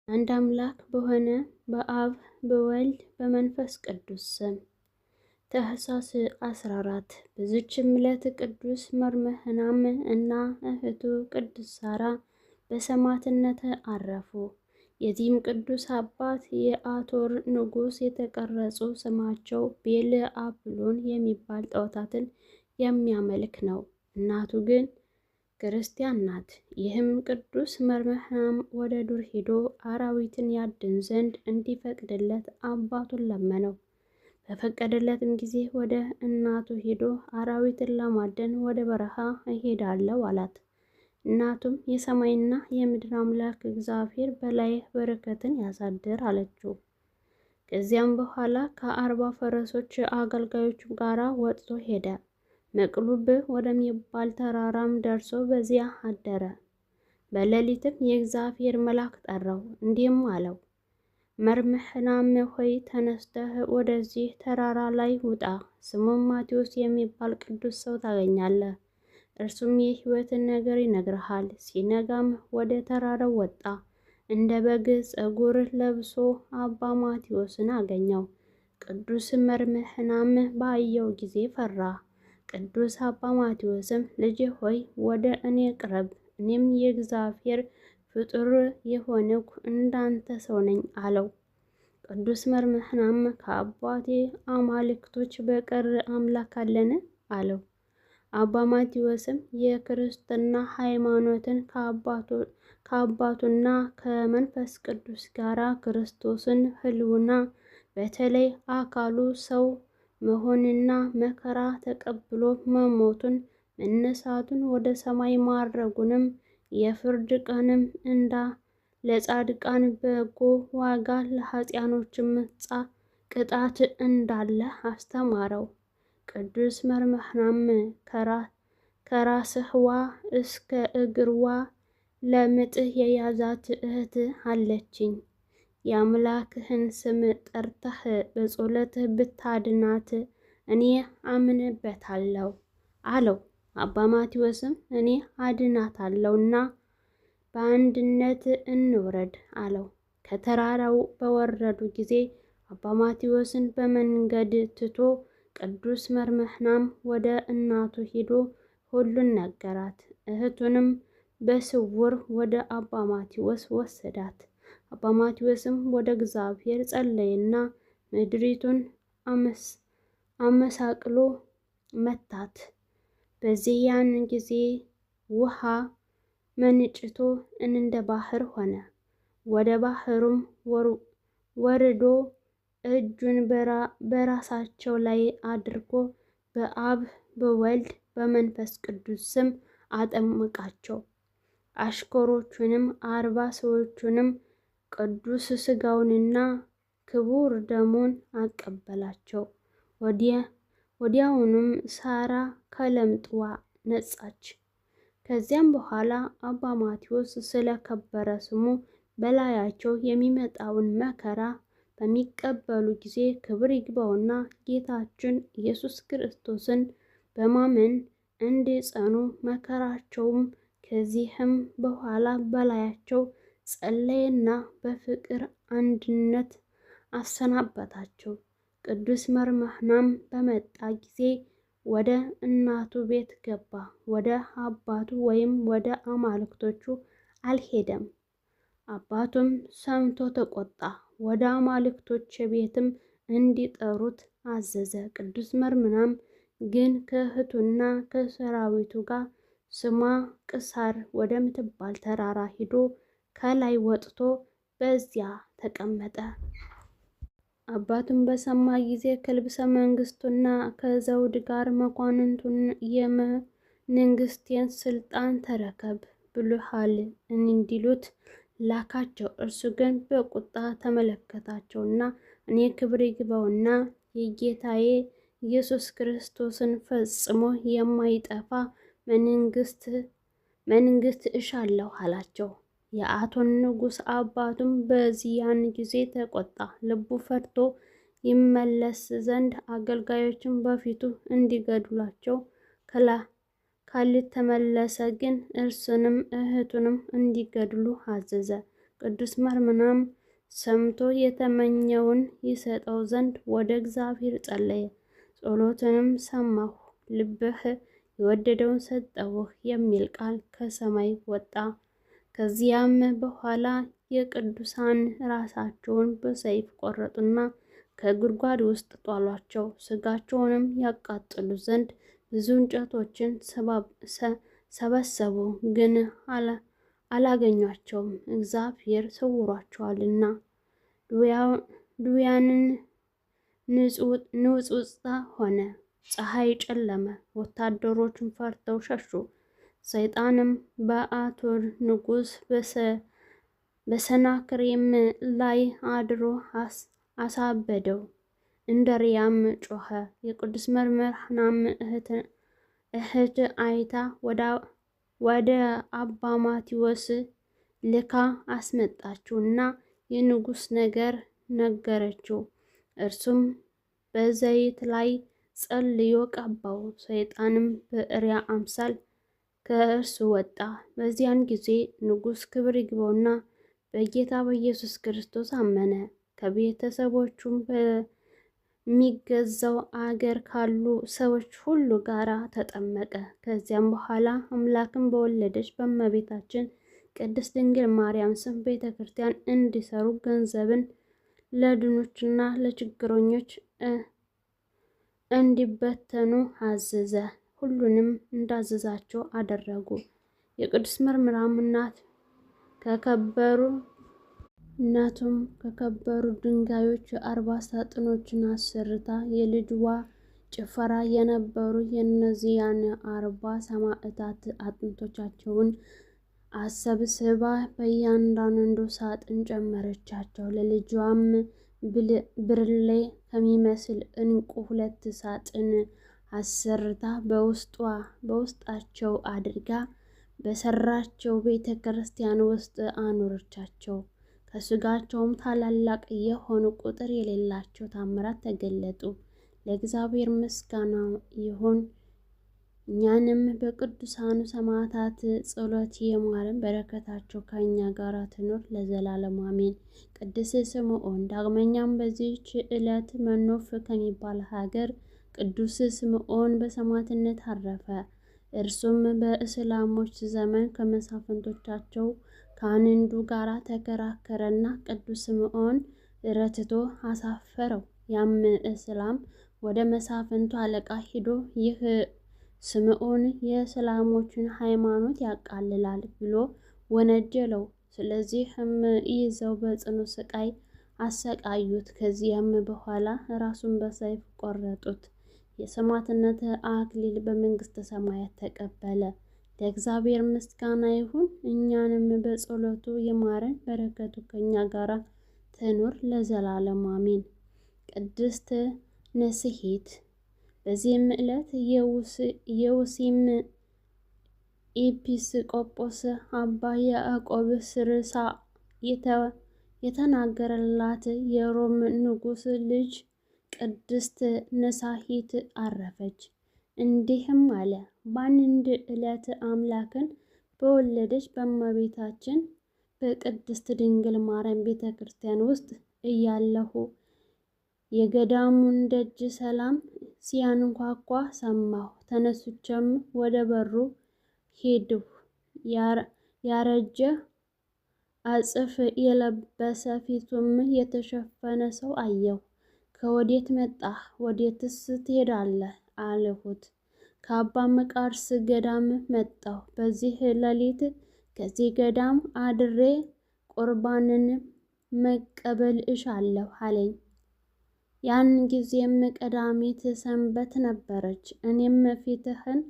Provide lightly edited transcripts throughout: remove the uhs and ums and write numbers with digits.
አንድ አምላክ በሆነ በአብ በወልድ በመንፈስ ቅዱስ ስም ታኅሳስ 14 በዚችም ዕለት ቅዱስ መርምህናም እና እህቱ ቅድስት ሳራ በሰማዕትነት አረፉ። የዚህም ቅዱስ አባት የአቶር ንጉሥ የተቀረጹ ስማቸው ቤል አፕሎን የሚባል ጣዖታትን የሚያመልክ ነው። እናቱ ግን ክርስቲያን ናት። ይህም ቅዱስ መርምህናም ወደ ዱር ሄዶ አራዊትን ያድን ዘንድ እንዲፈቅድለት አባቱን ለመነው። በፈቀደለትም ጊዜ ወደ እናቱ ሄዶ አራዊትን ለማደን ወደ በረሃ እሄዳለሁ አላት። እናቱም የሰማይና የምድር አምላክ እግዚአብሔር በላይህ በረከትን ያሳድር አለችው። ከዚያም በኋላ ከ40 ፈረሶች አገልጋዮቹ ጋር ወጥቶ ሄደ። መቅሉብ ወደሚባል ተራራም ደርሶ በዚያ አደረ። በሌሊትም የእግዚአብሔር መልአክ ጠራው፣ እንዲህም አለው፣ መርምህናም ሆይ ተነስተህ ወደዚህ ተራራ ላይ ውጣ። ስሙም ማቴዎስ የሚባል ቅዱስ ሰው ታገኛለህ። እርሱም የሕይወትን ነገር ይነግርሃል። ሲነጋም ወደ ተራራው ወጣ። እንደ በግ ፀጉር ለብሶ አባ ማቴዎስን አገኘው። ቅዱስ መርምህናም ባየው ጊዜ ፈራ። ቅዱስ አባ ማቴዎስም ልጄ ሆይ ወደ እኔ ቅረብ፣ እኔም የእግዚአብሔር ፍጡር የሆንሁ እንዳንተ ሰው ነኝ አለው። ቅዱስ መርምህናም ከአባቴ አማልክቶች በቀር አምላክ አለን አለው። አባ ማቴዎስም የክርስትና ሃይማኖትን ከአባቱና ከመንፈስ ቅዱስ ጋር ክርስቶስን ሕልውና በተለይ አካሉ ሰው መሆንና መከራ ተቀብሎ መሞቱን መነሳቱን ወደ ሰማይ ማረጉንም የፍርድ ቀንም ለጻድቃን በጎ ዋጋ ለኃጢአኖችም ቅጣት እንዳለ አስተማረው። ቅዱስ መርምህናም ከራስህዋ እስከ እግርዋ ለምጥ የያዛት እህት አለችኝ። የአምላክህን ስም ጠርተህ በጸሎትህ ብታድናት እኔ አምንበታለሁ አለው። አባ ማቴዎስም እኔ አድናታለሁና በአንድነት እንውረድ አለው። ከተራራው በወረዱ ጊዜ አባ ማቴዎስን በመንገድ ትቶ ቅዱስ መርምህናም ወደ እናቱ ሄዶ ሁሉን ነገራት። እህቱንም በስውር ወደ አባ ማቴዎስ ወሰዳት። አባ ማቴዎስም ወደ እግዚአብሔር ጸለየና ምድሪቱን አመሳቅሎ መታት። በዚያን ጊዜ ውሃ መንጭቶ እንደ ባህር ሆነ። ወደ ባህሩም ወርዶ እጁን በራሳቸው ላይ አድርጎ በአብ በወልድ በመንፈስ ቅዱስ ስም አጠመቃቸው። አሽከሮቹንም 40 ሰዎቹንም ቅዱስ ሥጋውንና ክቡር ደሙን አቀበላቸው። ወዲያውኑም ሳራ ከለምጥዋ ነጻች። ከዚያም በኋላ አባ ማቴዎስ ስለ ከበረ ስሙ በላያቸው የሚመጣውን መከራ በሚቀበሉ ጊዜ ክብር ይግባውና ጌታችን ኢየሱስ ክርስቶስን በማመን እንዲጸኑ መከራቸውም ከዚህም በኋላ በላያቸው ጸለየና በፍቅር አንድነት አሰናበታቸው። ቅዱስ መርምህናም በመጣ ጊዜ ወደ እናቱ ቤት ገባ። ወደ አባቱ ወይም ወደ አማልክቶቹ አልሄደም። አባቱም ሰምቶ ተቆጣ። ወደ አማልክቶች ቤትም እንዲጠሩት አዘዘ። ቅዱስ መርምህናም ግን ከእህቱና ከሰራዊቱ ጋር ስሟ ቅሳር ወደምትባል ተራራ ሂዶ ከላይ ወጥቶ በዚያ ተቀመጠ። አባቱም በሰማ ጊዜ ከልብሰ መንግስቱና ከዘውድ ጋር መኳንንቱን የመንግስቴን ስልጣን ተረከብ ብሎሃል እንዲሉት ላካቸው። እርሱ ግን በቁጣ ተመለከታቸውና እኔ ክብር ይግባውና የጌታዬ ኢየሱስ ክርስቶስን ፈጽሞ የማይጠፋ መንግስት እሻለሁ አላቸው። የአቶን ንጉሥ አባቱም በዚያን ጊዜ ተቆጣ። ልቡ ፈርቶ ይመለስ ዘንድ አገልጋዮችን በፊቱ እንዲገድሏቸው ካልተመለሰ ግን እርሱንም እህቱንም እንዲገድሉ አዘዘ። ቅዱስ መርምናም ሰምቶ የተመኘውን ይሰጠው ዘንድ ወደ እግዚአብሔር ጸለየ። ጸሎትንም ሰማሁ፣ ልብህ የወደደውን ሰጠውህ የሚል ቃል ከሰማይ ወጣ። ከዚያም በኋላ የቅዱሳን ራሳቸውን በሰይፍ ቆረጡና ከጉድጓድ ውስጥ ጣሏቸው። ስጋቸውንም ያቃጥሉ ዘንድ ብዙ እንጨቶችን ሰበሰቡ፣ ግን አላገኟቸውም፣ እግዚአብሔር ሰውሯቸዋልና። ድውያንን ንውጽውጽታ ሆነ፣ ፀሐይ ጨለመ፣ ወታደሮቹን ፈርተው ሸሹ። ሰይጣንም በአሦር ንጉሥ በሰናክሬም ላይ አድሮ አሳበደው። እንደ ሪያም ጮኸ። የቅዱስ መርምናም እህት አይታ ወደ አባ ማቴዎስ ልካ አስመጣችው እና የንጉሥ ነገር ነገረችው። እርሱም በዘይት ላይ ጸልዮ ቀባው። ሰይጣንም በእሪያ አምሳል ከእርሱ ወጣ። በዚያን ጊዜ ንጉሥ ክብር ይግባውና በጌታ በኢየሱስ ክርስቶስ አመነ። ከቤተሰቦቹም በሚገዛው አገር ካሉ ሰዎች ሁሉ ጋር ተጠመቀ። ከዚያም በኋላ አምላክን በወለደች በእመቤታችን ቅድስት ድንግል ማርያም ስም ቤተ ክርስቲያን እንዲሰሩ ገንዘብን ለድሆችና ለችግረኞች እንዲበተኑ አዘዘ። ሁሉንም እንዳዘዛቸው አደረጉ። የቅዱስ መርምራም እናቱም ከከበሩ ድንጋዮች 40 ሳጥኖችን አሰርታ የልጅዋ ጭፈራ የነበሩ የእነዚያን 40 ሰማዕታት አጥንቶቻቸውን አሰብስባ በእያንዳንዱ ሳጥን ጨመረቻቸው። ለልጇም ብርሌ ከሚመስል ዕንቁ 2 ሳጥን አሰርታ በውስጣቸው አድርጋ በሰራቸው ቤተ ክርስቲያን ውስጥ አኖረቻቸው። ከስጋቸውም ታላላቅ የሆኑ ቁጥር የሌላቸው ታምራት ተገለጡ። ለእግዚአብሔር ምስጋና ይሁን። እኛንም በቅዱሳኑ ሰማዕታት ጸሎት ይማረን፣ በረከታቸው ከእኛ ጋር ትኑር ለዘላለሙ አሜን። ቅዱስ ስምዖን። ዳግመኛም በዚህች ዕለት መኖፍ ከሚባል ሀገር ቅዱስ ስምዖን በሰማዕትነት አረፈ። እርሱም በእስላሞች ዘመን ከመሳፍንቶቻቸው ከአንዱ ጋር ተከራከረና ቅዱስ ስምዖን ረትቶ አሳፈረው። ያም እስላም ወደ መሳፍንቱ አለቃ ሂዶ ይህ ስምዖን የእስላሞችን ሃይማኖት ያቃልላል ብሎ ወነጀለው። ስለዚህም ይዘው በጽኑ ስቃይ አሰቃዩት። ከዚያም በኋላ ራሱን በሰይፍ ቆረጡት። የሰማዕትነት አክሊል በመንግስተ ሰማያት ተቀበለ። ለእግዚአብሔር ምስጋና ይሁን። እኛንም በጸሎቱ ይማረን፣ በረከቱ ከኛ ጋር ትኑር ለዘላለሙ አሜን። ቅድስት ንጽሕት። በዚህም ዕለት የውሲም ኤጲስቆጶስ አባ ያዕቆብ ስርሳ የተናገረላት የሮም ንጉሥ ልጅ ቅድስት ንጽሕት አረፈች። እንዲህም አለ። በአንድ ዕለት አምላክን በወለደች በእመቤታችን በቅድስት ድንግል ማርያም ቤተ ክርስቲያን ውስጥ እያለሁ የገዳሙን ደጅ ሰላም ሲያንኳኳ ሰማሁ። ተነስቼም ወደ በሩ ሄድሁ። ያረጀ አጽፍ የለበሰ ፊቱም የተሸፈነ ሰው አየሁ። ከወዴት መጣህ? ወዴትስ ትሄዳለህ? አልሁት። ከአባ መቃርስ ገዳም መጣሁ። በዚህ ሌሊት ከዚህ ገዳም አድሬ ቁርባንን መቀበል እሻለሁ አለኝ። ያን ጊዜም ቀዳሚት ሰንበት ነበረች። እኔም ፊትህን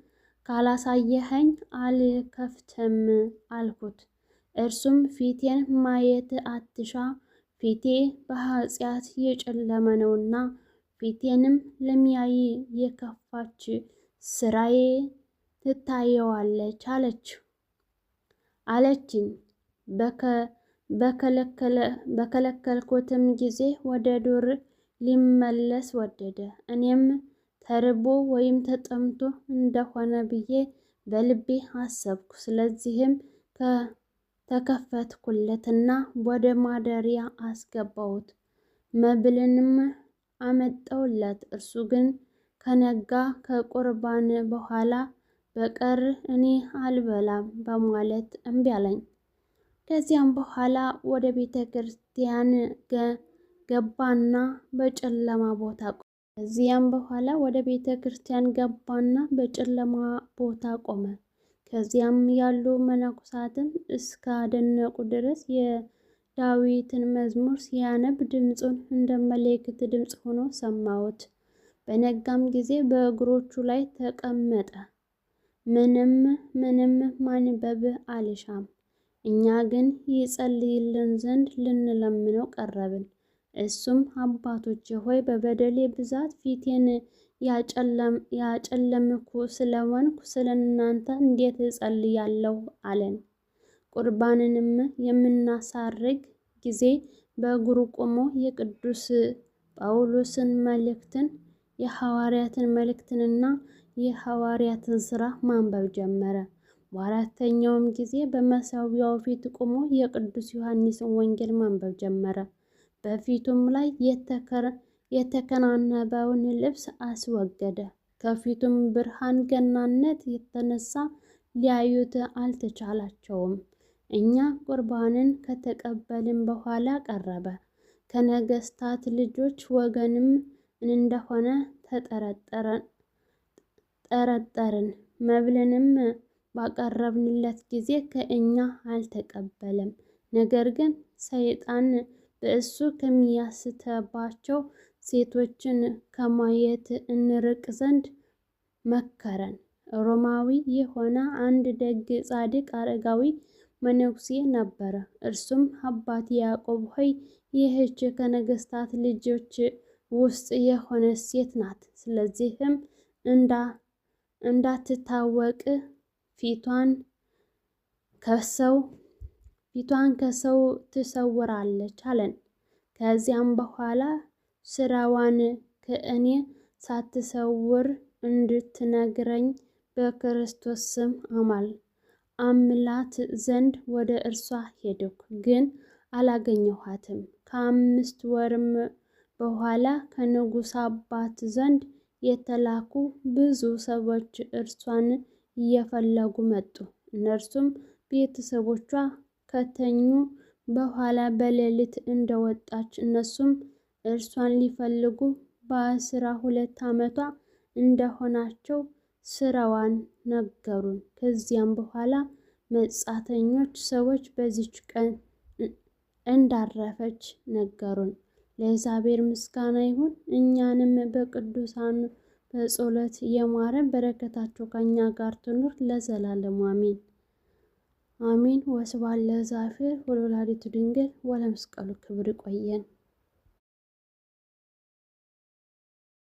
ካላሳየኸኝ አልከፍትም አልኩት። እርሱም ፊቴን ማየት አትሻ፣ ፊቴ በኃጢአት የጨለመ ነውና ፊቴንም ለሚያይ የከፋች ስራዬ ትታየዋለች አለችኝ። በከለከልኩትም ጊዜ ወደ ዱር ሊመለስ ወደደ። እኔም ተርቦ ወይም ተጠምቶ እንደሆነ ብዬ በልቤ አሰብኩ። ስለዚህም ተከፈትኩለትና ወደ ማደሪያ አስገባሁት። መብልንም አመጣሁለት። እርሱ ግን ከነጋ ከቁርባን በኋላ በቀር እኔ አልበላም በማለት እምቢ አለኝ። ከዚያም በኋላ ወደ ቤተ ክርስቲያን ገባና በጨለማ ቦታ ቆመ። ከዚያም ያሉ መነኮሳትም እስካደነቁ ድረስ የዳዊትን መዝሙር ሲያነብ ድምፁን እንደ መለከት ድምፅ ሆኖ ሰማሁት። በነጋም ጊዜ በእግሮቹ ላይ ተቀመጠ። ምንም ማንበብ አልሻም። እኛ ግን ይጸልይልን ዘንድ ልንለምነው ቀረብን። እሱም አባቶቼ ሆይ በበደሌ ብዛት ፊቴን ያጨለምኩ ስለሆንኩ ስለ እናንተ እንዴት እጸልያለሁ አለን። ቁርባንንም የምናሳርግ ጊዜ በእግሩ ቆሞ የቅዱስ ጳውሎስን መልእክትን የሐዋርያትን መልእክትንና የሐዋርያትን ሥራ ማንበብ ጀመረ። በአራተኛውም ጊዜ በመሠዊያው ፊት ቆሞ የቅዱስ ዮሐንስን ወንጌል ማንበብ ጀመረ። በፊቱም ላይ የተከናነበውን ልብስ አስወገደ። ከፊቱም ብርሃን ገናነት የተነሳ ሊያዩት አልተቻላቸውም። እኛ ቁርባንን ከተቀበልን በኋላ ቀረበ። ከነገሥታት ልጆች ወገንም እንደሆነ ጠረጠርን። መብልንም ባቀረብንለት ጊዜ ከእኛ አልተቀበለም። ነገር ግን ሰይጣን በእሱ ከሚያስተባቸው ሴቶችን ከማየት እንርቅ ዘንድ መከረን። ሮማዊ የሆነ አንድ ደግ ጻድቅ አረጋዊ መነኩሴ ነበረ። እርሱም አባቴ ያዕቆብ ሆይ ይህች ከነገሥታት ልጆች ውስጥ የሆነች ሴት ናት። ስለዚህም እንዳትታወቅ ፊቷን ከሰው ትሰውራለች አለን። ከዚያም በኋላ ስራዋን ከእኔ ሳትሰውር እንድትነግረኝ በክርስቶስ ስም አምላት ዘንድ ወደ እርሷ ሄድኩ፣ ግን አላገኘኋትም። ከ5 ወርም በኋላ ከንጉሥ አባት ዘንድ የተላኩ ብዙ ሰዎች እርሷን እየፈለጉ መጡ። እነርሱም ቤተሰቦቿ ከተኙ በኋላ በሌሊት እንደወጣች፣ እነሱም እርሷን ሊፈልጉ በ12 ዓመቷ እንደሆናቸው ስራዋን ነገሩን። ከዚያም በኋላ መጻተኞች ሰዎች በዚች ቀን እንዳረፈች ነገሩን። ለእግዚአብሔር ምስጋና ይሁን። እኛንም በቅዱሳኑ በጸሎት የማረን፣ በረከታቸው ከኛ ጋር ትኑር ለዘላለሙ አሜን አሜን። ወስብሐት ለእግዚአብሔር ወለወላዲቱ ድንግል ወለመስቀሉ ክቡር። ይቆየን።